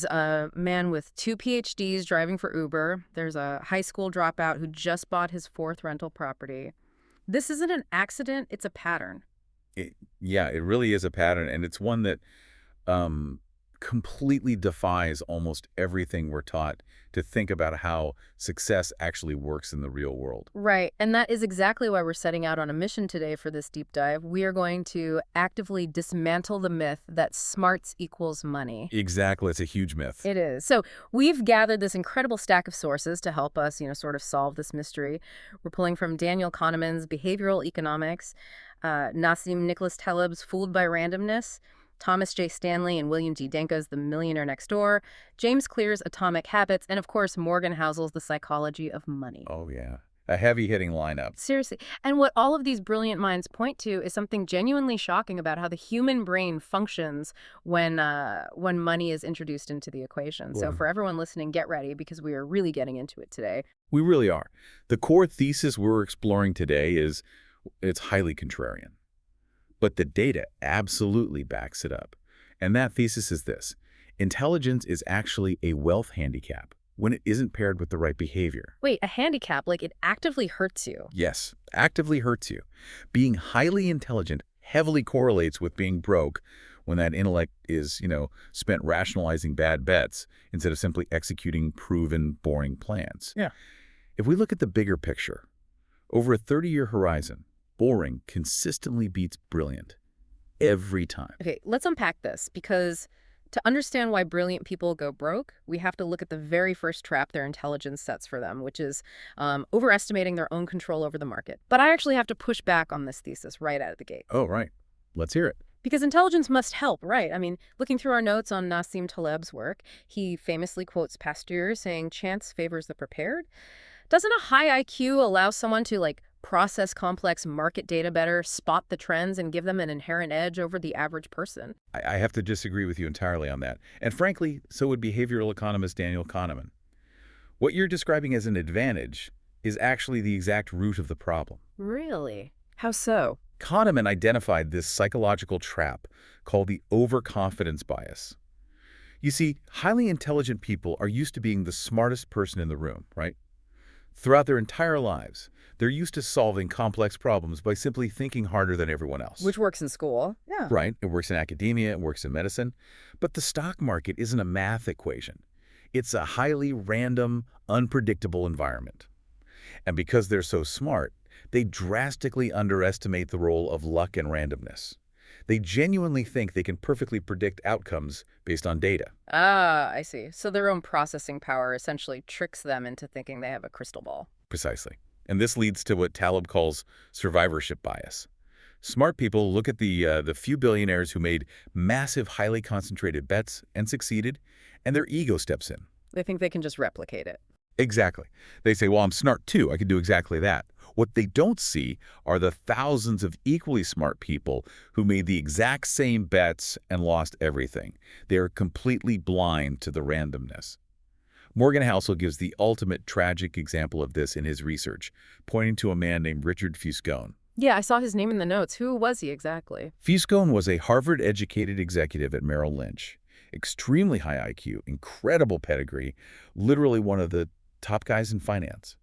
There's a man with 2 PhDs driving for Uber. There's a high school dropout who just bought his 4th rental property. This isn't an accident, it's a pattern. Yeah, it really is a pattern, and it's one that um, completely defies almost everything we're taught to think about how success actually works in the real world. Right, and that is exactly why we're setting out on a mission today for this deep dive. We are going to actively dismantle the myth that smarts equals money. Exactly, it's a huge myth. It is. So we've gathered this incredible stack of sources to help us, sort of solve this mystery. We're pulling from Daniel Kahneman's Behavioral Economics, Nassim Nicholas Taleb's Fooled by Randomness, Thomas J. Stanley and William G. Denka's The Millionaire Next Door, James Clear's Atomic Habits, and of course Morgan Housel's The Psychology of Money. Oh, yeah. A heavy-hitting lineup. Seriously. And what all of these brilliant minds point to is something genuinely shocking about how the human brain functions when money is introduced into the equation. So Wow. for everyone listening, get ready because we are really getting into it today. We really are. The core thesis we're exploring today is it's highly contrarian. But the data absolutely backs it up. And that thesis is this: intelligence is actually a wealth handicap when it isn't paired with the right behavior. Wait, a handicap, like it actively hurts you. Yes, actively hurts you. Being highly intelligent heavily correlates with being broke when that intellect is, spent rationalizing bad bets instead of simply executing proven, boring plans. Yeah. If we look at the bigger picture, over a 30-year horizon, boring consistently beats brilliant every time. Okay, let's unpack this because to understand why brilliant people go broke, we have to look at the very first trap their intelligence sets for them, which is overestimating their own control over the market. But I actually have to push back on this thesis right out of the gate. Oh, right. Let's hear it. Because intelligence must help, right? I mean, looking through our notes on Nassim Taleb's work, he famously quotes Pasteur saying, "Chance favors the prepared." Doesn't a high IQ allow someone to, process complex market data better, spot the trends, and give them an inherent edge over the average person? I have to disagree with you entirely on that. And frankly, so would behavioral economist Daniel Kahneman. What you're describing as an advantage is actually the exact root of the problem. Really? How so? Kahneman identified this psychological trap called the overconfidence bias. You see, highly intelligent people are used to being the smartest person in the room, right? Throughout their entire lives, they're used to solving complex problems by simply thinking harder than everyone else. Which works in school. Yeah. Right. It works in academia, it works in medicine. But the stock market isn't a math equation. It's a highly random, unpredictable environment. And because they're so smart, they drastically underestimate the role of luck and randomness. They genuinely think they can perfectly predict outcomes based on data. Ah, I see. So their own processing power essentially tricks them into thinking they have a crystal ball. Precisely. And this leads to what Taleb calls survivorship bias. Smart people look at the few billionaires who made massive, highly concentrated bets and succeeded, and their ego steps in. They think they can just replicate it. Exactly. They say, well, I'm smart too. I can do exactly that. What they don't see are the thousands of equally smart people who made the exact same bets and lost everything. They are completely blind to the randomness. Morgan Housel gives the ultimate tragic example of this in his research, pointing to a man named Richard Fuscone. Yeah, I saw his name in the notes. Who was he exactly? Fuscone was a Harvard-educated executive at Merrill Lynch. Extremely high IQ, incredible pedigree, literally one of the top guys in finance.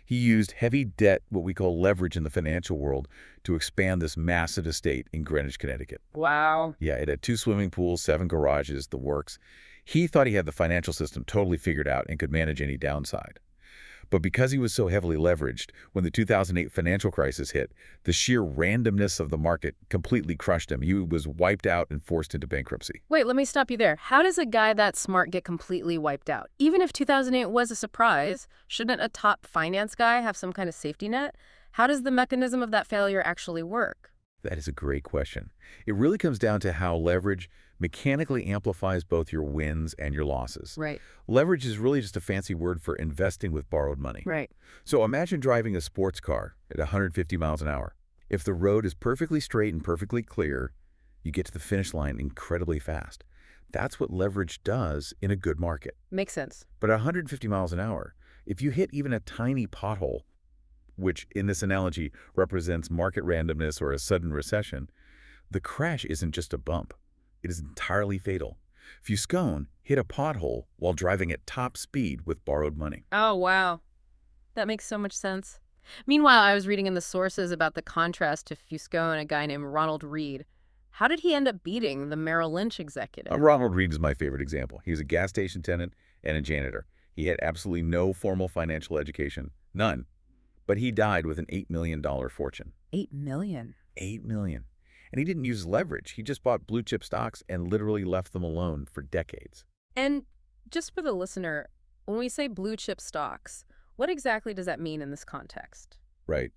He used heavy debt, what we call leverage in the financial world, to expand this massive estate in Greenwich, Connecticut. Wow. Yeah, it had 2 swimming pools, 7 garages, the works. He thought he had the financial system totally figured out and could manage any downside. But because he was so heavily leveraged, when the 2008 financial crisis hit, the sheer randomness of the market completely crushed him. He was wiped out and forced into bankruptcy. Wait, let me stop you there. How does a guy that smart get completely wiped out? Even if 2008 was a surprise, shouldn't a top finance guy have some kind of safety net? How does the mechanism of that failure actually work? That is a great question. It really comes down to how leverage mechanically amplifies both your wins and your losses. Right. Leverage is really just a fancy word for investing with borrowed money. Right. So imagine driving a sports car at 150 miles an hour. If the road is perfectly straight and perfectly clear, you get to the finish line incredibly fast. That's what leverage does in a good market. Makes sense. But at 150 miles an hour, if you hit even a tiny pothole, which in this analogy represents market randomness or a sudden recession, the crash isn't just a bump. It is entirely fatal. Fuscone hit a pothole while driving at top speed with borrowed money. Oh, wow. That makes so much sense. Meanwhile, I was reading in the sources about the contrast to Fusco and a guy named Ronald Reed. How did he end up beating the Merrill Lynch executive? Ronald Reed is my favorite example. He was a gas station tenant and a janitor. He had absolutely no formal financial education, none. But he died with an $8 million fortune. 8 million. $8 million. And he didn't use leverage. He just bought blue chip stocks and literally left them alone for decades. And just for the listener, when we say blue chip stocks, what exactly does that mean in this context? Right.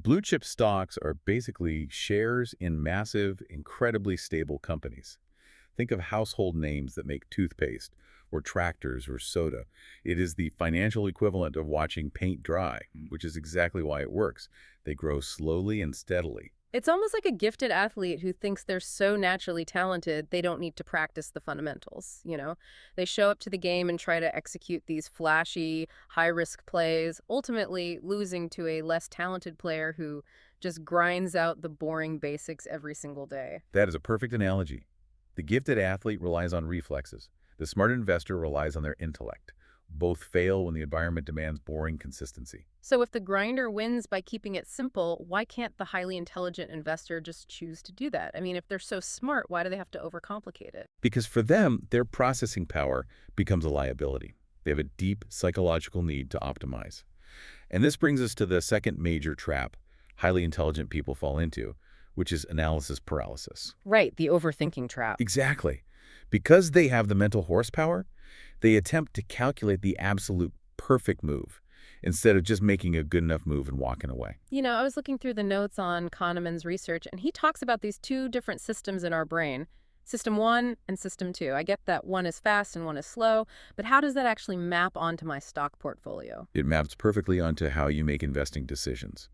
Blue chip stocks are basically shares in massive, incredibly stable companies. Think of household names that make toothpaste or tractors or soda. It is the financial equivalent of watching paint dry, which is exactly why it works. They grow slowly and steadily. It's almost like a gifted athlete who thinks they're so naturally talented they don't need to practice the fundamentals, you know? They show up to the game and try to execute these flashy, high-risk plays, ultimately losing to a less talented player who just grinds out the boring basics every single day. That is a perfect analogy. The gifted athlete relies on reflexes. The smart investor relies on their intellect. Both fail when the environment demands boring consistency. So if the grinder wins by keeping it simple, why can't the highly intelligent investor just choose to do that? I mean, if they're so smart, why do they have to overcomplicate it? Because for them, their processing power becomes a liability. They have a deep psychological need to optimize. And this brings us to the second major trap highly intelligent people fall into, which is analysis paralysis. Right, the overthinking trap. Exactly. Because they have the mental horsepower, they attempt to calculate the absolute perfect move instead of just making a good enough move and walking away. You know, I was looking through the notes on Kahneman's research, and he talks about these two different systems in our brain, System 1 and System 2. I get that one is fast and one is slow, but how does that actually map onto my stock portfolio? It maps perfectly onto how you make investing decisions.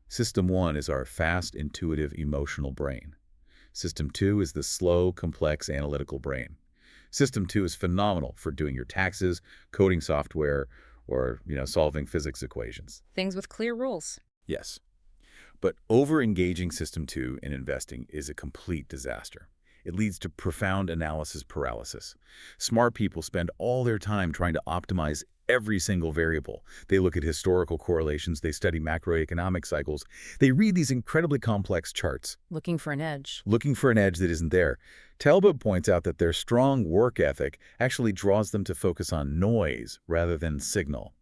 System 1 is our fast, intuitive, emotional brain. System 2 is the slow, complex, analytical brain. System 2 is phenomenal for doing your taxes, coding software, or, solving physics equations. Things with clear rules. Yes. But over-engaging System 2 in investing is a complete disaster. It leads to profound analysis paralysis. Smart people spend all their time trying to optimize every single variable. They look at historical correlations, they study macroeconomic cycles, they read these incredibly complex charts. Looking for an edge. Looking for an edge that isn't there. Talbot points out that their strong work ethic actually draws them to focus on noise rather than signal.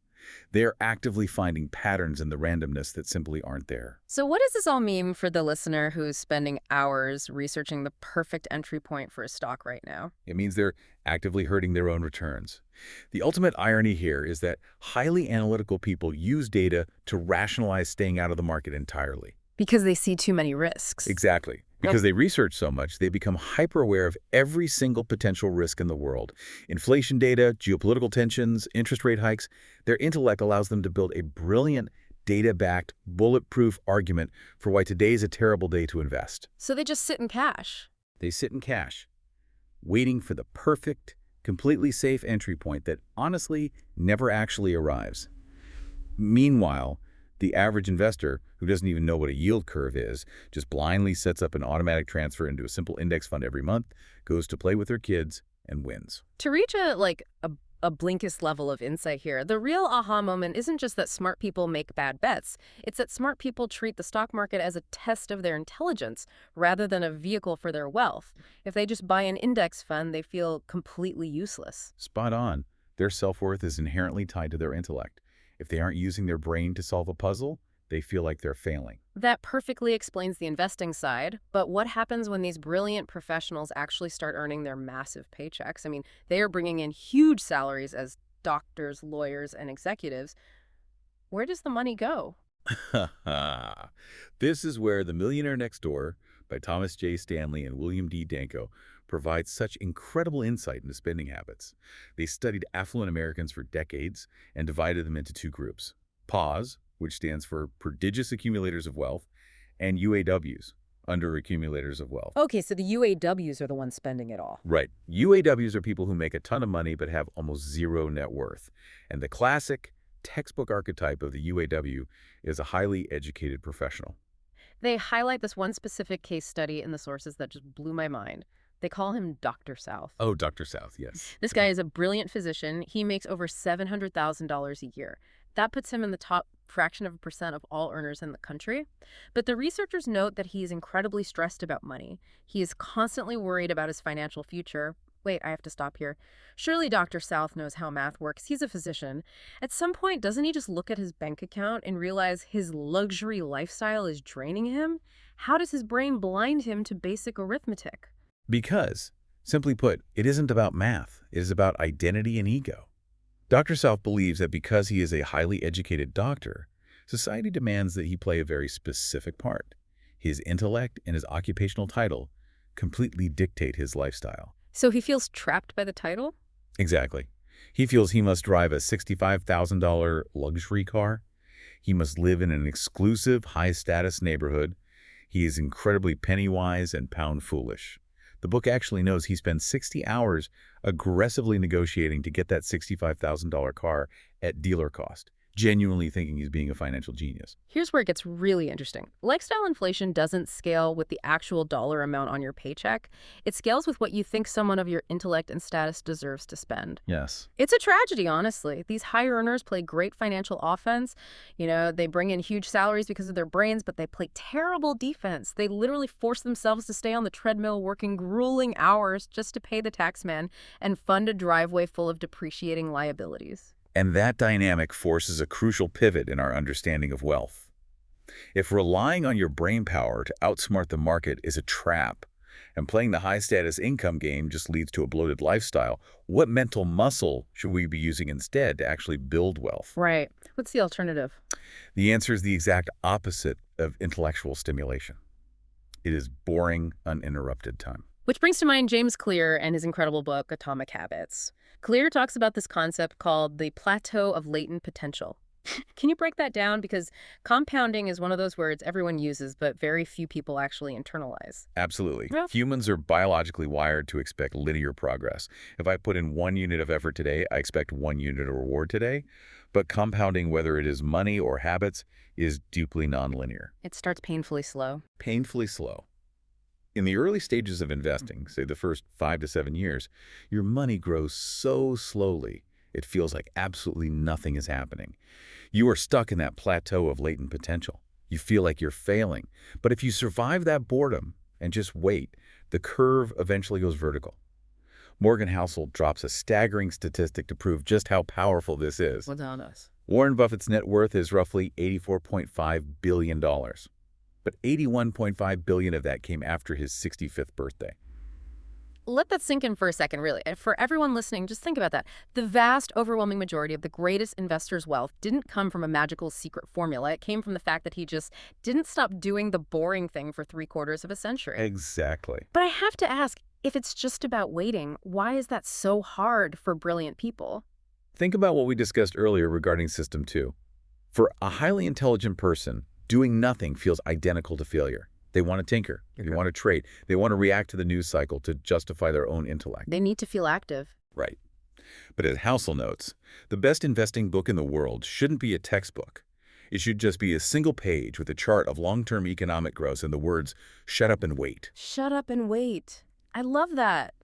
They are actively finding patterns in the randomness that simply aren't there. So what does this all mean for the listener who's spending hours researching the perfect entry point for a stock right now? It means they're actively hurting their own returns. The ultimate irony here is that highly analytical people use data to rationalize staying out of the market entirely. Because they see too many risks. Exactly. Because they research so much, they become hyper-aware of every single potential risk in the world. Inflation data, geopolitical tensions, interest rate hikes. Their intellect allows them to build a brilliant, data-backed, bulletproof argument for why today is a terrible day to invest. So they just sit in cash. They sit in cash, waiting for the perfect, completely safe entry point that honestly never actually arrives. Meanwhile, the average investor, who doesn't even know what a yield curve is, just blindly sets up an automatic transfer into a simple index fund every month, goes to play with their kids, and wins. To reach a Blinkist level of insight here, the real aha moment isn't just that smart people make bad bets. It's that smart people treat the stock market as a test of their intelligence rather than a vehicle for their wealth. If they just buy an index fund, they feel completely useless. Spot on. Their self-worth is inherently tied to their intellect. If they aren't using their brain to solve a puzzle, they feel like they're failing. That perfectly explains the investing side, but what happens when these brilliant professionals actually start earning their massive paychecks? I mean, they are bringing in huge salaries as doctors, lawyers, and executives. Where does the money go? This is where The Millionaire Next Door by Thomas J. Stanley and William D. Danko provides such incredible insight into spending habits. They studied affluent Americans for decades and divided them into two groups. PAWS, which stands for prodigious accumulators of wealth, and UAWs, under accumulators of wealth. Okay, so the UAWs are the ones spending it all. Right. UAWs are people who make a ton of money but have almost zero net worth. And the classic textbook archetype of the UAW is a highly educated professional. They highlight this one specific case study in the sources that just blew my mind. They call him Dr. South. Oh, Dr. South, yes. This guy is a brilliant physician. He makes over $700,000 a year. That puts him in the top fraction of a percent of all earners in the country. But the researchers note that he is incredibly stressed about money. He is constantly worried about his financial future. Wait, I have to stop here. Surely Dr. South knows how math works. He's a physician. At some point, doesn't he just look at his bank account and realize his luxury lifestyle is draining him? How does his brain blind him to basic arithmetic? Because, simply put, it isn't about math. It is about identity and ego. Dr. South believes that because he is a highly educated doctor, society demands that he play a very specific part. His intellect and his occupational title completely dictate his lifestyle. So he feels trapped by the title? Exactly. He feels he must drive a $65,000 luxury car. He must live in an exclusive, high-status neighborhood. He is incredibly penny-wise and pound-foolish. The book actually knows he spends 60 hours aggressively negotiating to get that $65,000 car at dealer cost, genuinely thinking he's being a financial genius. Here's where it gets really interesting. Lifestyle inflation doesn't scale with the actual dollar amount on your paycheck. It scales with what you think someone of your intellect and status deserves to spend. Yes. It's a tragedy, honestly. These high earners play great financial offense. They bring in huge salaries because of their brains, but they play terrible defense. They literally force themselves to stay on the treadmill working grueling hours just to pay the taxman and fund a driveway full of depreciating liabilities. And that dynamic forces a crucial pivot in our understanding of wealth. If relying on your brain power to outsmart the market is a trap, and playing the high-status income game just leads to a bloated lifestyle, what mental muscle should we be using instead to actually build wealth? Right. What's the alternative? The answer is the exact opposite of intellectual stimulation. It is boring, uninterrupted time. Which brings to mind James Clear and his incredible book, Atomic Habits. Clear talks about this concept called the plateau of latent potential. Can you break that down? Because compounding is one of those words everyone uses, but very few people actually internalize. Absolutely. Yeah. Humans are biologically wired to expect linear progress. If I put in 1 unit of effort today, I expect 1 unit of reward today. But compounding, whether it is money or habits, is deeply nonlinear. It starts painfully slow. Painfully slow. In the early stages of investing, say the first 5 to 7 years, your money grows so slowly, it feels like absolutely nothing is happening. You are stuck in that plateau of latent potential. You feel like you're failing. But if you survive that boredom and just wait, the curve eventually goes vertical. Morgan Housel drops a staggering statistic to prove just how powerful this is. What's on us? Warren Buffett's net worth is roughly $84.5 billion. But $81.5 billion of that came after his 65th birthday. Let that sink in for a second, really. And for everyone listening, just think about that. The vast, overwhelming majority of the greatest investors' wealth didn't come from a magical secret formula. It came from the fact that he just didn't stop doing the boring thing for 3/4 of a century. Exactly. But I have to ask, if it's just about waiting, why is that so hard for brilliant people? Think about what we discussed earlier regarding System 2. For a highly intelligent person, doing nothing feels identical to failure. They want to tinker. They want to trade. They want to react to the news cycle to justify their own intellect. They need to feel active. Right. But as Housel notes, the best investing book in the world shouldn't be a textbook. It should just be a single page with a chart of long-term economic growth and the words, "Shut up and wait." Shut up and wait. I love that.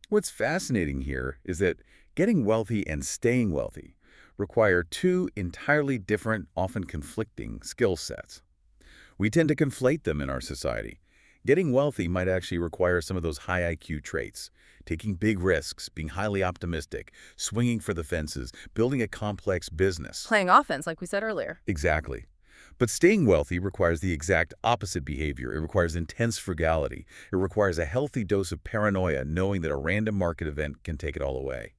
What's fascinating here is that getting wealthy and staying wealthy require two entirely different, often conflicting skill sets. We tend to conflate them in our society. Getting wealthy might actually require some of those high IQ traits, taking big risks, being highly optimistic, swinging for the fences, building a complex business. Playing offense, like we said earlier. Exactly. But staying wealthy requires the exact opposite behavior. It requires intense frugality. It requires a healthy dose of paranoia, knowing that a random market event can take it all away.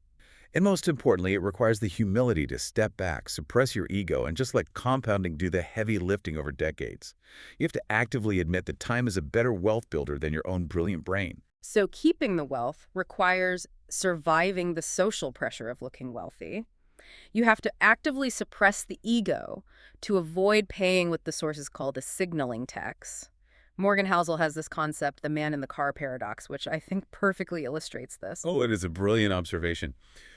And most importantly, it requires the humility to step back, suppress your ego, and just let compounding do the heavy lifting over decades. You have to actively admit that time is a better wealth builder than your own brilliant brain. So keeping the wealth requires surviving the social pressure of looking wealthy. You have to actively suppress the ego to avoid paying what the sources call the signaling tax. Morgan Housel has this concept, the man in the car paradox, which I think perfectly illustrates this. Oh, it is a brilliant observation.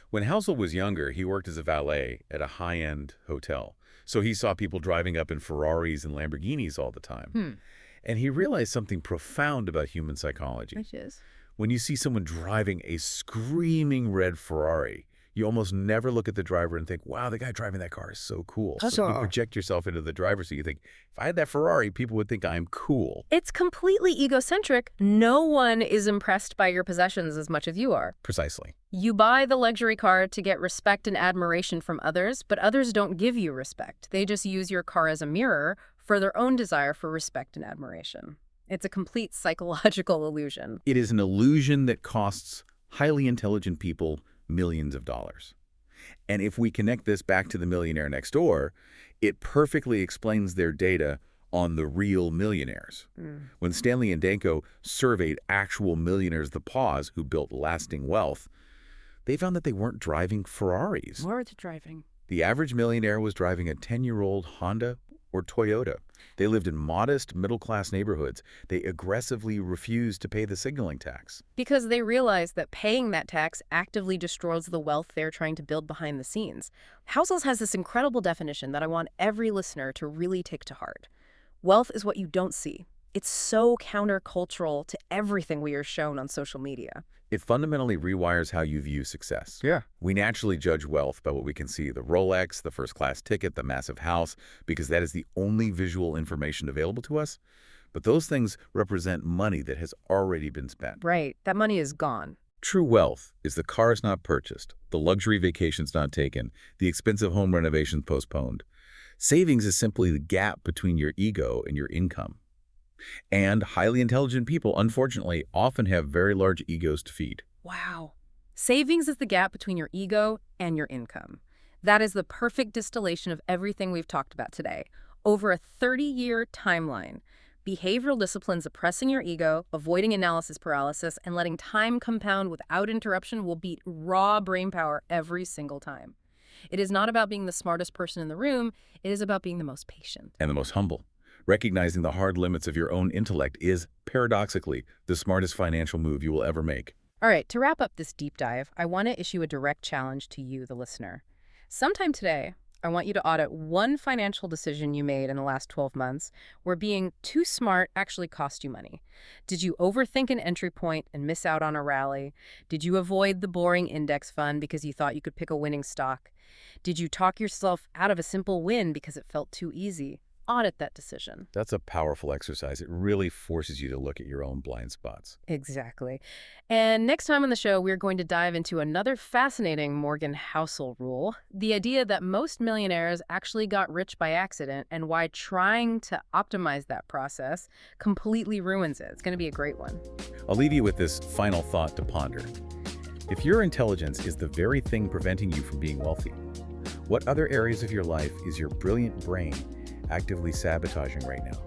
When Housel was younger, he worked as a valet at a high-end hotel. So he saw people driving up in Ferraris and Lamborghinis all the time. And he realized something profound about human psychology. Which is? When you see someone driving a screaming red Ferrari, you almost never look at the driver and think, wow, the guy driving that car is so cool. You project yourself into the driver's seat. You think, if I had that Ferrari, people would think I'm cool. It's completely egocentric. No one is impressed by your possessions as much as you are. Precisely. You buy the luxury car to get respect and admiration from others, but others don't give you respect. They just use your car as a mirror for their own desire for respect and admiration. It's a complete psychological illusion. It is an illusion that costs highly intelligent people millions of dollars. And if we connect this back to the millionaire next door, it perfectly explains their data on the real millionaires. When Stanley and Danko surveyed actual millionaires, the paws who built lasting wealth, they found that they weren't driving Ferraris. What were they driving? The average millionaire was driving a 10-year-old Honda or Toyota. They lived in modest, middle-class neighborhoods. They aggressively refused to pay the signaling tax. Because they realize that paying that tax actively destroys the wealth they're trying to build behind the scenes. Housel has this incredible definition that I want every listener to really take to heart. Wealth is what you don't see. It's so countercultural to everything we are shown on social media. It fundamentally rewires how you view success. Yeah. We naturally judge wealth by what we can see, the Rolex, the first-class ticket, the massive house, because that is the only visual information available to us. But those things represent money that has already been spent. Right. That money is gone. True wealth is the cars not purchased, the luxury vacations not taken, the expensive home renovations postponed. Savings is simply the gap between your ego and your income. And highly intelligent people, unfortunately, often have very large egos to feed. Wow. Savings is the gap between your ego and your income. That is the perfect distillation of everything we've talked about today. Over a 30-year timeline, behavioral disciplines oppressing your ego, avoiding analysis paralysis, and letting time compound without interruption will beat raw brain power every single time. It is not about being the smartest person in the room. It is about being the most patient. And the most humble. Recognizing the hard limits of your own intellect is, paradoxically, the smartest financial move you will ever make. All right, to wrap up this deep dive, I want to issue a direct challenge to you, the listener. Sometime today, I want you to audit one financial decision you made in the last 12 months where being too smart actually cost you money. Did you overthink an entry point and miss out on a rally? Did you avoid the boring index fund because you thought you could pick a winning stock? Did you talk yourself out of a simple win because it felt too easy? Audit that decision. That's a powerful exercise. It really forces you to look at your own blind spots. Exactly. And next time on the show, we're going to dive into another fascinating Morgan Housel rule, the idea that most millionaires actually got rich by accident and why trying to optimize that process completely ruins it. It's going to be a great one. I'll leave you with this final thought to ponder. If your intelligence is the very thing preventing you from being wealthy, what other areas of your life is your brilliant brain actively sabotaging right now?